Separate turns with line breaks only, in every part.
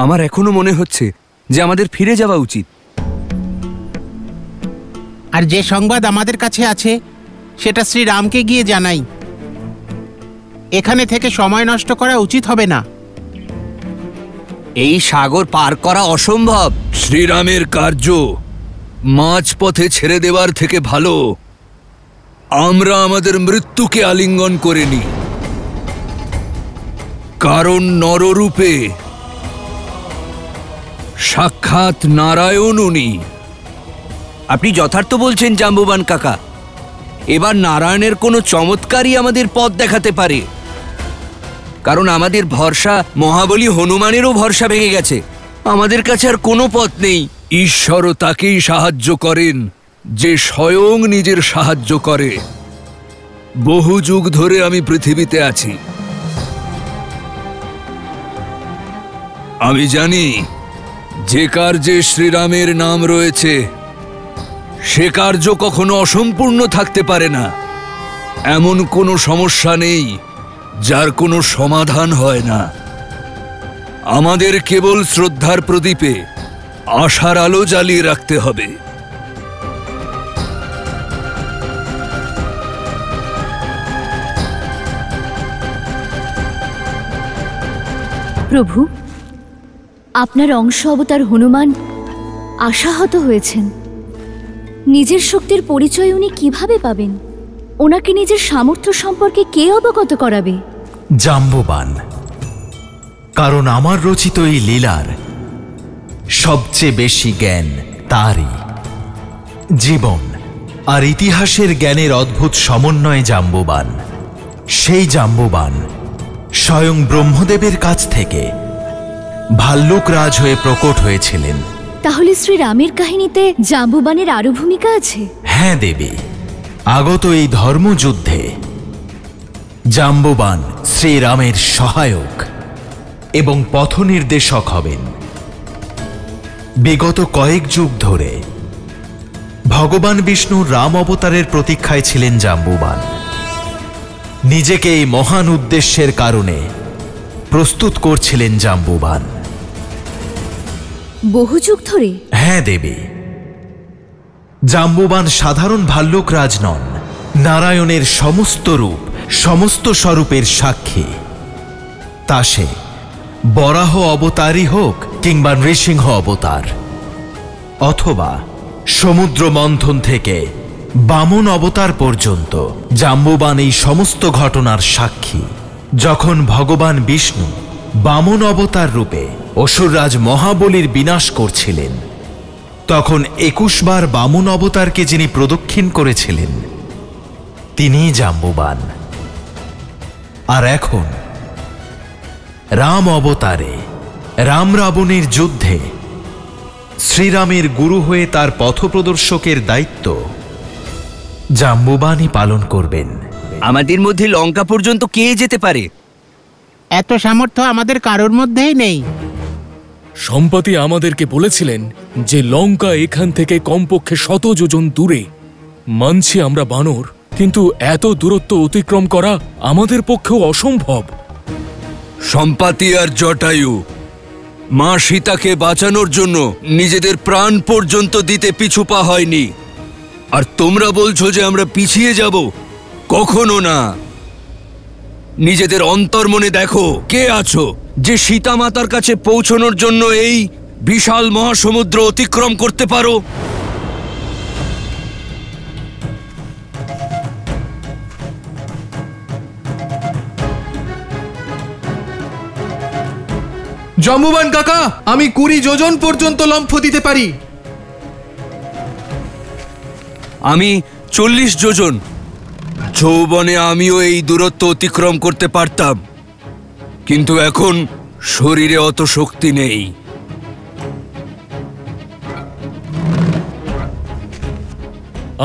আমার এখনো মনে হচ্ছে যে আমাদের ফিরে যাওয়া উচিত।
আর যে সংবাদ আমাদের কাছে আছে সেটা শ্রীরামকে গিয়ে জানাই। এখানে থেকে সময় নষ্ট করা উচিত হবে না।
এই সাগর পার করা অসম্ভব।
শ্রীরামের কার্য মাঝপথে ছেড়ে দেওয়ার থেকে ভালো আমরা আমাদের মৃত্যুকে আলিঙ্গন করে নিই। কারণ নররূপে সাক্ষাৎ নারায়ণ উনি।
আপনি যথার্থ বলছেন জাম্বুবান কাকা। এবার নারায়ণের কোনো চমৎকারই আমাদের পথ দেখাতে পারে, কারণ আমাদের ভরসা মহাবলী হনুমানেরও ভরসা ভেঙে গেছে। আমাদের কাছে আর কোনো পথ নেই।
ঈশ্বরও তাকেই সাহায্য করেন যে স্বয়ং নিজের সাহায্য করে। বহু যুগ ধরে আমি পৃথিবীতে আছি। আমি জানি যে কার্যে শ্রীরামের নাম রয়েছে সে কার্য কখনো অসম্পূর্ণ থাকতে পারে না। এমন কোনো সমস্যা নেই যার কোনো সমাধান হয় না। আমাদের কেবল শ্রদ্ধার প্রদীপে আশার আলো জ্বালিয়ে রাখতে হবে।
প্রভু, আপনার অংশ অবতার হনুমান আশাহত হয়েছেন। নিজের শক্তির পরিচয় উনি কিভাবে পাবেন? ওনাকে নিজের সামর্থ্য সম্পর্কে কে অবগত করাবে?
জাম্ববান, কারণ আমার রচিত এই লীলার সবচেয়ে বেশি জ্ঞান তারই। জীবন আর ইতিহাসের জ্ঞানের অদ্ভুত সমন্বয় জাম্ববান। সেই জাম্ববান স্বয়ং ব্রহ্মদেবের কাছ থেকে ভাল্লুক রাজ হয়ে প্রকট হয়েছিলেন।
তাহলে শ্রীরামের কাহিনীতে জাম্বুবানের আরো ভূমিকা আছে?
হ্যাঁ দেবী, আগত এই ধর্মযুদ্ধে জাম্বুবান শ্রীরামের সহায়ক এবং পথনির্দেশক হবেন। বিগত কয়েক যুগ ধরে ভগবান বিষ্ণুর রাম অবতারের প্রতীক্ষায় ছিলেন জাম্বুবান। নিজেকে এই মহান উদ্দেশ্যের কারণে প্রস্তুত করছিলেন জাম্বুবান।
বহু যুগ ধরে?
হ্যাঁ দেবী, জাম্বুবান সাধারণ ভাল্লুক রাজ নন, নারায়ণের সমস্ত রূপ, সমস্ত স্বরূপের সাক্ষী। তা সে বরাহ অবতারই হোক কিংবা নৃসিংহ অবতার, অথবা সমুদ্র মন্থন থেকে বামন অবতার পর্যন্ত জাম্বুবান এই সমস্ত ঘটনার সাক্ষী। যখন ভগবান বিষ্ণু বামন অবতার রূপে অসুররাজ মহাবলীর বিনাশ করছিলেন, তখন 21 বার বামন অবতারকে যিনি প্রদক্ষিণ করেছিলেন তিনিই জাম্বুবান। আর এখন রাম অবতারে রাম রাবণের যুদ্ধে শ্রীরামের গুরু হয়ে তার পথপ্রদর্শকের দায়িত্ব জাম্বুবানই পালন করবেন।
আমাদের মধ্যে লঙ্কা পর্যন্ত কে যেতে পারে?
এত সামর্থ্য আমাদের কারোর মধ্যেই নেই।
সম্পাতি আমাদেরকে বলেছিলেন যে লঙ্কা এখান থেকে কমপক্ষে 100 যোজন দূরে। মানছি আমরা বানর, কিন্তু এত দূরত্ব অতিক্রম করা আমাদের পক্ষেও অসম্ভব।
সম্পাতি আর জটায়ু মা সীতাকে বাঁচানোর জন্য নিজেদের প্রাণ পর্যন্ত দিতে পিছু পা হয়নি, আর তোমরা বলছো যে আমরা পিছিয়ে যাব? কখনো না। নিজেদের অন্তর্মনে দেখো কে আছো যে সীতা মাতার কাছে পৌঁছানোর জন্য এই বিশাল মহাসমুদ্র অতিক্রম করতে পারো।
জাম্বুবান কাকা, আমি 20 যোজন পর্যন্ত লম্ফ দিতে পারি।
আমি 40 যোজন। যৌবনে আমিও এই দূরত্ব অতিক্রম করতে পারতাম, কিন্তু এখন শরীরে অত শক্তি নেই।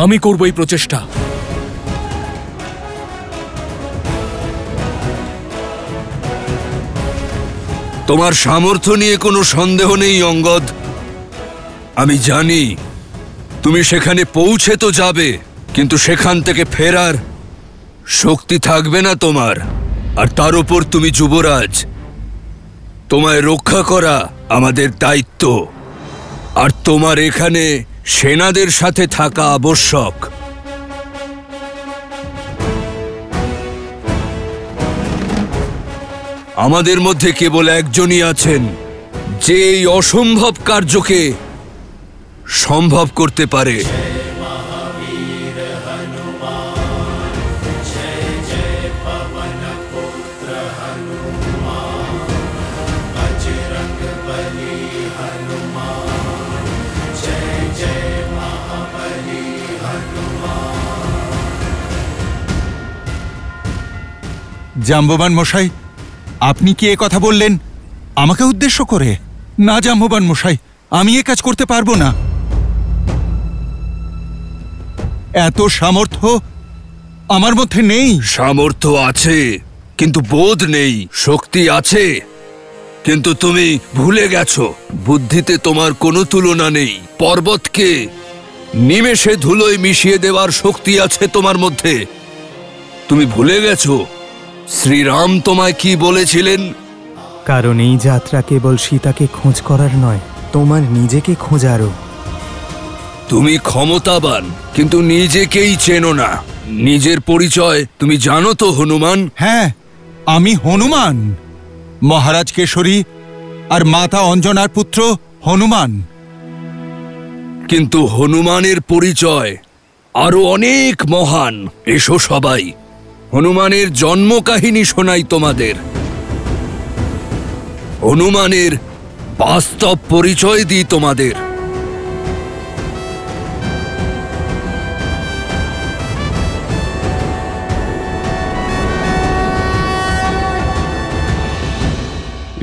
আমি করব এই প্রচেষ্টা।
তোমার সামর্থ্য নিয়ে কোনো সন্দেহ নেই অঙ্গদ। আমি জানি তুমি সেখানে পৌঁছে তো যাবে, কিন্তু সেখান থেকে ফেরার শক্তি থাকবে না তোমার। আর তার উপর তুমি যুবরাজ। তোমায় রক্ষা করা আমাদের দায়িত্ব, আর তোমার এখানে সেনাদের সাথে থাকা আবশ্যক। আমাদের মধ্যে কেবল একজনই আছেন যে এই অসম্ভব কার্যকে সম্ভব করতে পারে।
জাম্ববান মশাই, আপনি কি এ কথা বললেন আমাকে উদ্দেশ্য করে? না জাম্ববান মশাই, আমি এ কাজ করতে পারবো না। এত সামর্থ্য আমার মধ্যে নেই।
সামর্থ্য আছে কিন্তু বোধ নেই, শক্তি আছে কিন্তু তুমি ভুলে গেছো। বুদ্ধিতে তোমার কোনো তুলনা নেই। পর্বতকে নিমেষে ধুলোয় মিশিয়ে দেওয়ার শক্তি আছে তোমার মধ্যে। তুমি ভুলে গেছো শ্রীরাম তোমায় কি বলেছিলেন?
কারণ এই যাত্রা কেবল সীতাকে খোঁজ করার নয়, তোমার নিজেকে খোঁজারও।
তুমি ক্ষমতাবান কিন্তু নিজেকেই চেনো না। নিজের পরিচয় তুমি জানো তো হনুমান?
হ্যাঁ, আমি হনুমান, মহারাজ কেশরী আর মাতা অঞ্জনার পুত্র হনুমান।
কিন্তু হনুমানের পরিচয় আরো অনেক মহান। এসো সবাই, হনুমানের জন্ম কাহিনী শোনাই তোমাদের। হনুমানের বাস্তব পরিচয় দিই তোমাদের।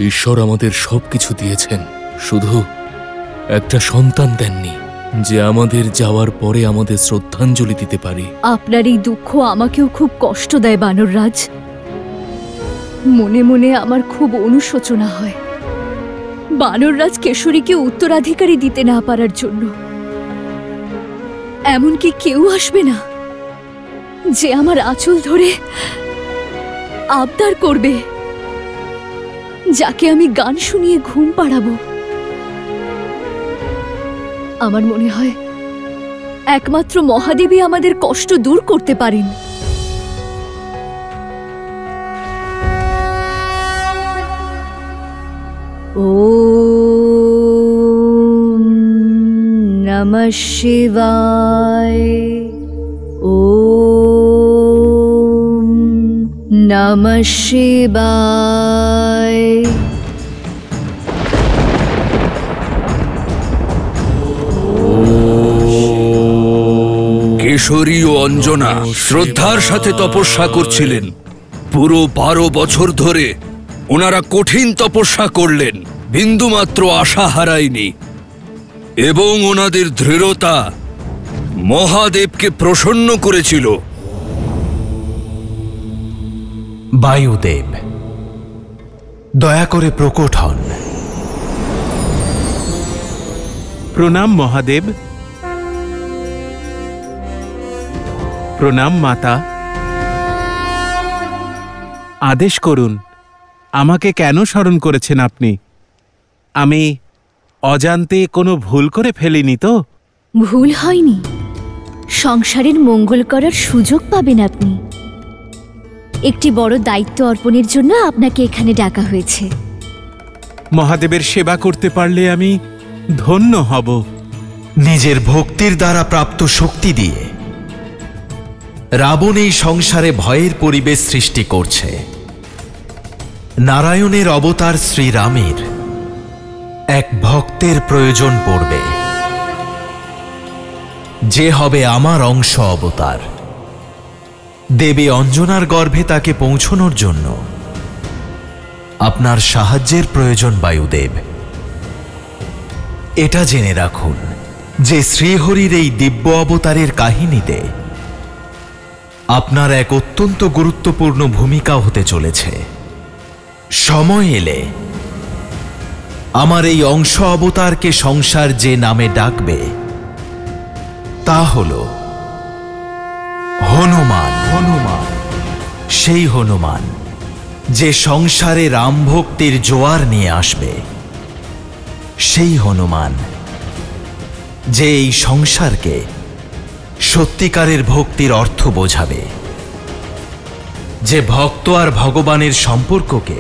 ঈশ্বর আমাদের সবকিছু দিয়েছেন, শুধু একটা সন্তান দেননি যে আমাদের যাওয়ার পরে আমাদের শ্রদ্ধাঞ্জলি দিতে পারে।
আপনার এই দুঃখ আমাকেও খুব কষ্ট দেয় বানররাজ। মনে মনে আমার খুব অনুশোচনা হয় বানররাজ কেশরীকে উত্তরাধিকারী দিতে না পারার জন্য। এমনকি কেউ আসবে না যে আমার আঁচল ধরে আবদার করবে, যাকে আমি গান শুনিয়ে ঘুম পাড়াবো। আমার মনে হয় একমাত্র মহাদেবী আমাদের কষ্ট দূর করতে পারেন। ওম নমঃ শিবায়। ওম নমঃ শিবায়।
কেশরী ও অঞ্জনা শ্রদ্ধার সাথে তপস্যা করছিলেন। পুরো 12 বছর ধরে ওনারা কঠিন তপস্যা করলেন, বিন্দুমাত্র আশা হারায়নি। এবং ওনাদের দৃঢ়তা মহাদেবকে প্রসন্ন করেছিল।
বায়ুদেব, দয়া করে প্রকট হন।
প্রণাম মহাদেব। প্রণাম মাতা। আদেশ করুন, আমাকে কেন স্মরণ করেছেন আপনি? আমি অজান্তে কোনো ভুল করে ফেলিনি তো?
ভুল হয়নি, সংসারের মঙ্গল করার সুযোগ পাবেন আপনি। একটি বড় দায়িত্ব অর্পণের জন্য আপনাকে এখানে ডাকা হয়েছে।
মহাদেবের সেবা করতে পারলে আমি ধন্য হব।
নিজের ভক্তির দ্বারা প্রাপ্ত শক্তি দিয়ে রাবণ এই সংসারে ভয়ের পরিবেশ সৃষ্টি করছে। নারায়ণের অবতার শ্রীরামের এক ভক্তের প্রয়োজন পড়বে, যে হবে আমার অংশ অবতার। দেবী অঞ্জনার গর্ভে তাকে পৌঁছনোর জন্য আপনার সাহায্যের প্রয়োজন বায়ুদেব। এটা জেনে রাখুন যে শ্রীহরির এই দিব্য অবতারের কাহিনীতে আপনার এক অত্যন্ত গুরুত্বপূর্ণ ভূমিকা হতে চলেছে। সময় এলে আমার এই অংশ অবতারকে সংসার যে নামে ডাকবে তা হল হনুমান। হনুমান, সেই হনুমান যে সংসারে রাম ভক্তির জোয়ার নিয়ে আসবে। সেই হনুমান যে এই সংসারকে সত্যিকারের ভক্তির অর্থ বোঝাবে, যে ভক্ত আর ভগবানের সম্পর্ককে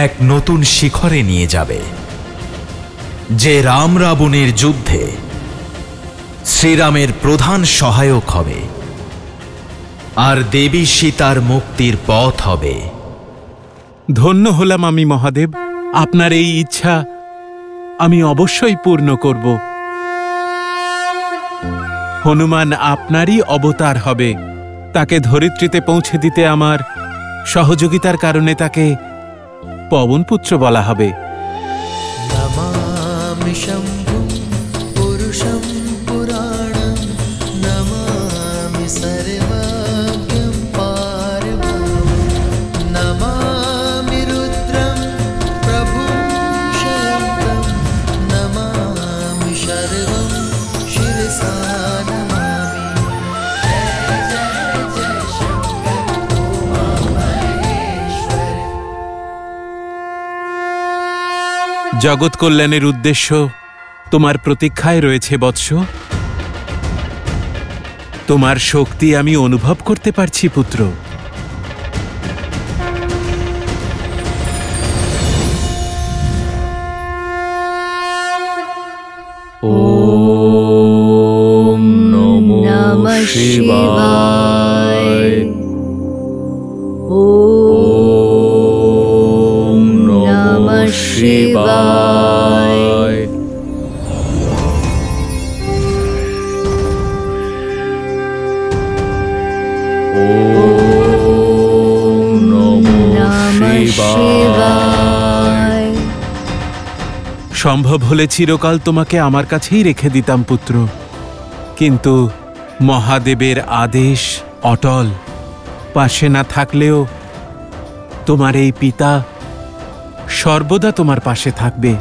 এক নতুন শিখরে নিয়ে যাবে, যে রাম রাবণের যুদ্ধে শ্রীরামের প্রধান সহায়ক হবে আর দেবী সীতার মুক্তির পথ হবে।
ধন্য হলাম আমি মহাদেব। আপনার এই ইচ্ছা আমি অবশ্যই পূর্ণ করব। হনুমান আপনারই অবতার হবে। তাকে ধরিত্রীতে পৌঁছে দিতে আমার সহযোগিতার কারণে তাকে পবনপুত্র বলা হবে।
নমামি শম্ভুম পুরুষম পুরাণম নমামি সর্বজ্ঞম পারব্রহ্মম নমামি রুদ্রম প্রভুম শয়ন্তম নমামি সর্বম শিরসা নমামি। জয় জয় শঙ্কর উমা মহেশ্বর।
জগৎ কল্যাণের উদ্দেশ্য তোমার প্রতীক্ষায় রয়েছে বৎস। তোমার শক্তি আমি অনুভব করতে পারছি পুত্র।
ওম নমঃ শিবায়। ওম নমঃ শিবায়। ওম নমঃ শিবায়।
সম্ভব হলে চিরকাল তোমাকে আমার কাছেই রেখে দিতাম পুত্র, কিন্তু মহাদেবের আদেশ অটল। পাশে না থাকলেও তোমার এই পিতা সর্বদা তোমার পাশে থাকবে।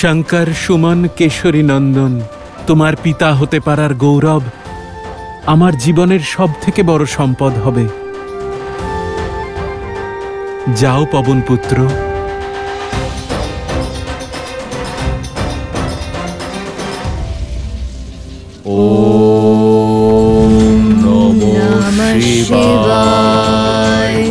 শঙ্কর সুমন কেশরী নন্দন, তোমার পিতা হতে পারার গৌরব আমার জীবনের সবথেকে বড় সম্পদ হবে। যাও পবনপুত্র।
ওম নমঃ শিবায়।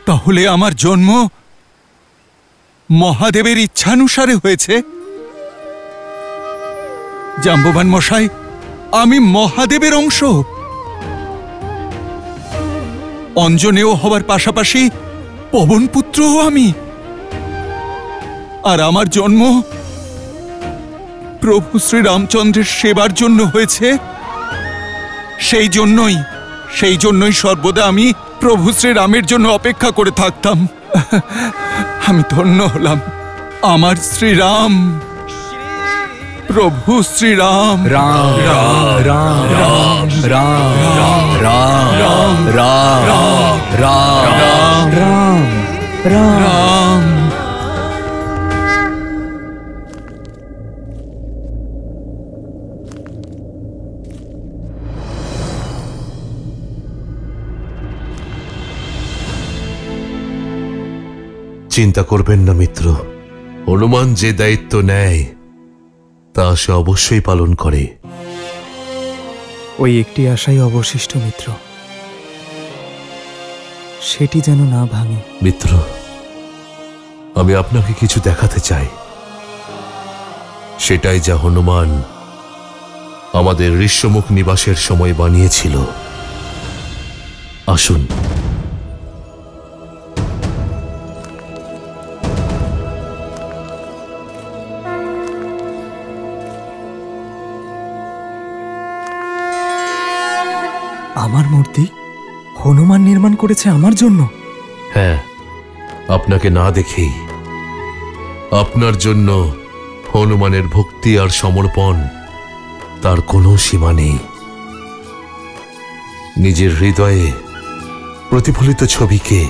তাহলে আমার জন্ম মহাদেবের ইচ্ছানুসারে হয়েছে? জাম্ববান মশাই, আমি মহাদেবের অংশ। অঞ্জনেয় হবার পাশাপাশি পবনপুত্রও আমি। আর আমার জন্ম প্রভু শ্রীরামচন্দ্রের সেবার জন্য হয়েছে। সেই জন্যই সর্বদা আমি প্রভু শ্রীরামের জন্য অপেক্ষা করে থাকতাম। আমি ধন্য হলাম। আমার শ্রীরাম, প্রভু শ্রীরাম।
রাম রাম রাম রাম রাম রাম রাম রাম রাম রাম রাম।
চিন্তা করবেন না মিত্র, হনুমান যে দায়িত্ব নেয় তা সে অবশ্যই পালন করে।
ওই একটি আশাই অবশিষ্ট মিত্র, সেটি যেন না ভাঙে।
মিত্র, আমি আপনাকে কিছু দেখাতে চাই। সেটাই যা হনুমান আমাদের ঋষ্যমুখ নিবাসের সময় বানিয়েছিল। আসুন।
আমার মূর্তি হনুমান নির্মাণ করেছে আমার জন্য?
হ্যাঁ, আপনাকে না দেখেই আপনার জন্য হনুমানের ভক্তি আর সমর্পণ তার কোনো সীমা নেই। নিজের হৃদয়ে প্রতিফলিত ছবিকে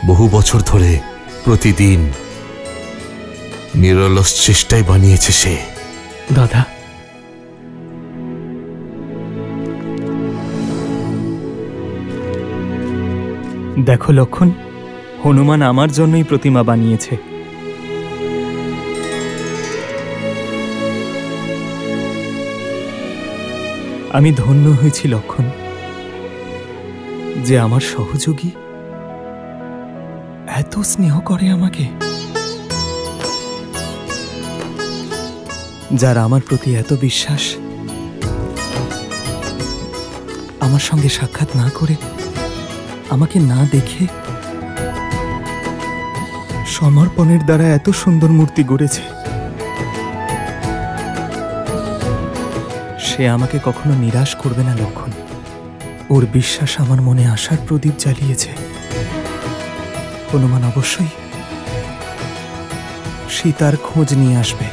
বহু বছর ধরে প্রতিদিন নিরলস চেষ্টায় বানিয়েছে সে।
দাদা, দেখো লক্ষণ, হনুমান আমার জন্যই প্রতিমা বানিয়েছে। আমি ধন্য হয়েছি লক্ষণ যে আমার সহযোগী এত স্নেহ করে আমাকে, যার আমার প্রতি এত বিশ্বাস, আমার সঙ্গে সাক্ষাৎ না করে, আমাকে না দেখে সমর্পণের দ্বারা এত সুন্দর মূর্তি গড়েছে। সে আমাকে কখনো নিরাশ করবে না লক্ষণ। ওর বিশ্বাস আমার মনে আশার প্রদীপ জ্বালিয়েছে। হনুমান অবশ্যই সীতার খোঁজ নিয়ে আসবে।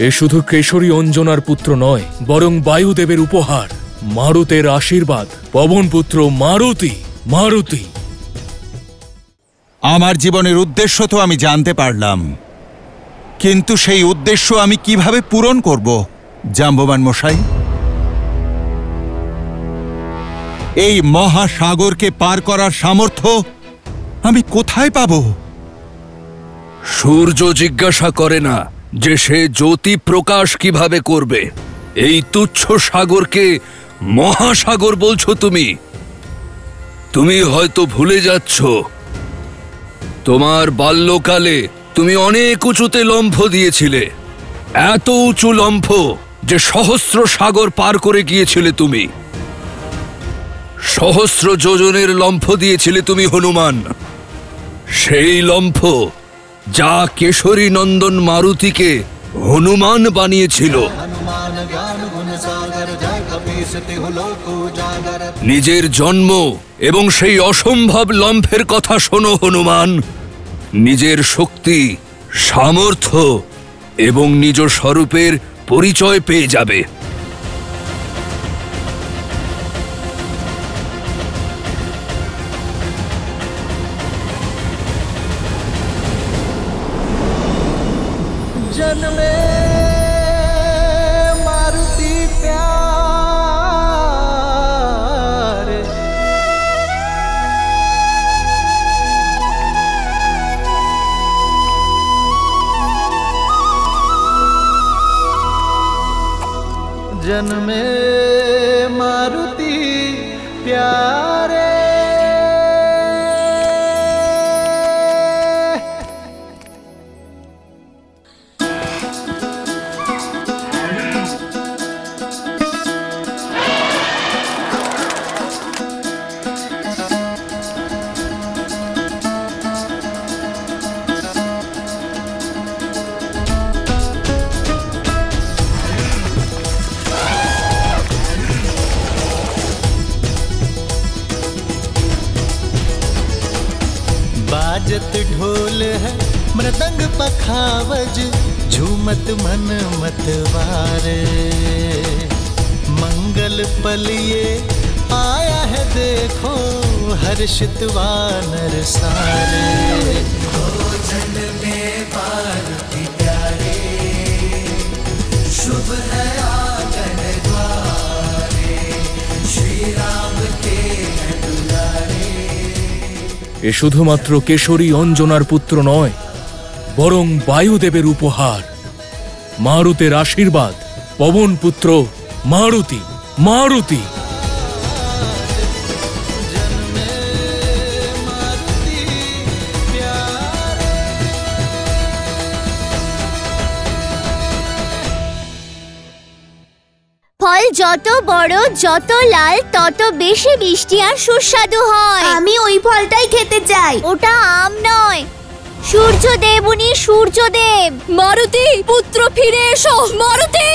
এ শুধু কেশরী অঞ্জনার পুত্র নয়, বরং বায়ুদেবের উপহার, মারুতের আশীর্বাদ, পবনপুত্র মারুতি। মারুতি,
আমার জীবনের উদ্দেশ্য তো আমি জানতে পারলাম, কিন্তু সেই উদ্দেশ্য আমি কিভাবে পূরণ করব জাম্ববান মশাই? এই মহাসাগরকে পার করার সামর্থ্য আমি কোথায় পাব?
সূর্য জিজ্ঞাসা করে না যে সে জ্যোতি প্রকাশ কিভাবে করবে। এই তুচ্ছ সাগরকে মহাসাগর বলছো তুমি? তুমি হয়তো ভুলে যাচ্ছ, তোমার বাল্যকালে তুমি অনেক উঁচুতে লম্ফ দিয়েছিলে, এত উঁচু লম্ফ যে সহস্র সাগর পার করে গিয়েছিলে তুমি। সহস্র যোজনের লম্ফ দিয়েছিলে তুমি হনুমান। সেই লম্ফ যা কেশরী নন্দন মারুতিকে হনুমান বানিয়েছিল। নিজের জন্ম এবং সেই অসম্ভব লম্ফের কথা শোনো হনুমান। নিজের শক্তি, সামর্থ্য এবং নিজ স্বরূপের পরিচয় পেয়ে যাবে।
जन्मे मारुति प्यारे, जन्मे मारुति प्यारे। बाजत ढोल है मृदंग पखावज, झूमत मन मतवारे। मंगल पलिए आया है देखो, हर्षित वानर सारे। भोजन में मारुति प्यारे, शुभ है आंगन द्वारे, श्री राम के दुलारे।
এ শুধুমাত্র কেশরী অঞ্জনার পুত্র নয়, বরং বায়ুদেবের উপহার, মারুতের আশীর্বাদ, পবনপুত্র মারুতি। মারুতি,
ফল যত বড়, যত লাল, তত বেশি মিষ্টি আর সুস্বাদু হয়।
আমি ওই ফলটাই খেতে চাই।
ওটা আম নয়, সূর্যদেব, উনি সূর্যদেব। মারুতি পুত্র ফিরে এসো। মারুতি,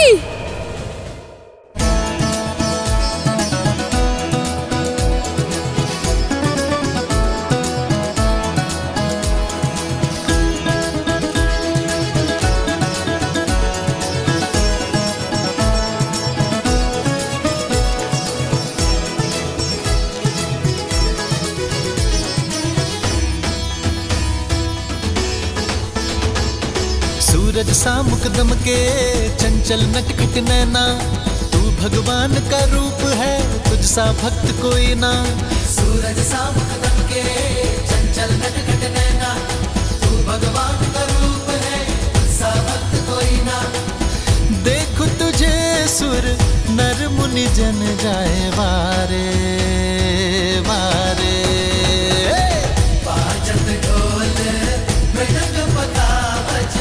सूरज सा मुकदम के चंचल नटखट नैना, तू भगवान का रूप है, तुझसा भक्त कोई ना। सूरज सा मुकदम के चंचल नटखट नैना, तू भगवान का रूप है, तुझसा भक्त कोई ना। देखो तुझे सुर नर मुनि जन जाए वारे वारे। बाजत ढोल मृदंग पतावज,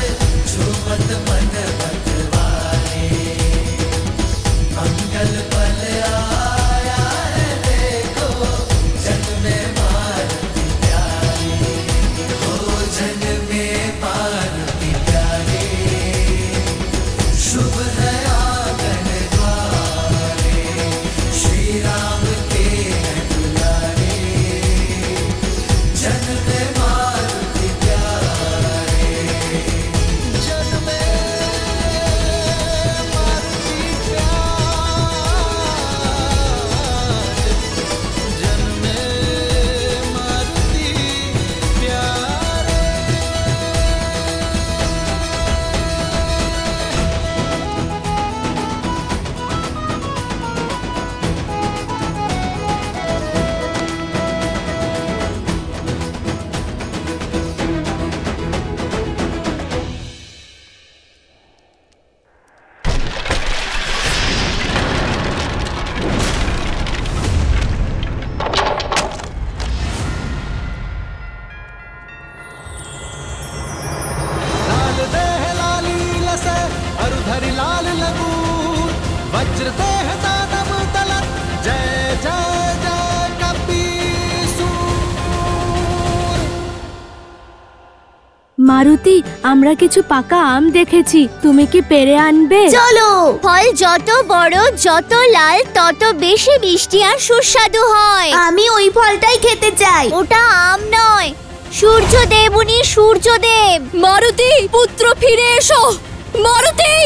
झूमत मन बटवारे। मंगल पल आया है देखो, जग में मारुति प्यारे। हो जग में मारुति प्यारे, शुभ है आंगन द्वारे। श्री राम के हैं दुलारे, जन में मारुति प्यारे। जन में मारुति प्यारे, जन में मारुति प्यारे। लाल देह लाली लसे अरुधरि लाल लगूर, वज्र देह दानव दलन, जय जय जय कपीसूर।
মারুতি, আমরা কিছু পাকা আম দেখেছি, তুমি কি পেরে আনবে?
চলো। ফল যত বড় যত লাল তত বেশি মিষ্টি আর সুস্বাদু হয়। আমি ওই ফলটাই খেতে চাই। ওটা আম নয়, সূর্যদেব, উনি সূর্যদেব।
মারুতি পুত্র, ফিরে এসো। মারুতি!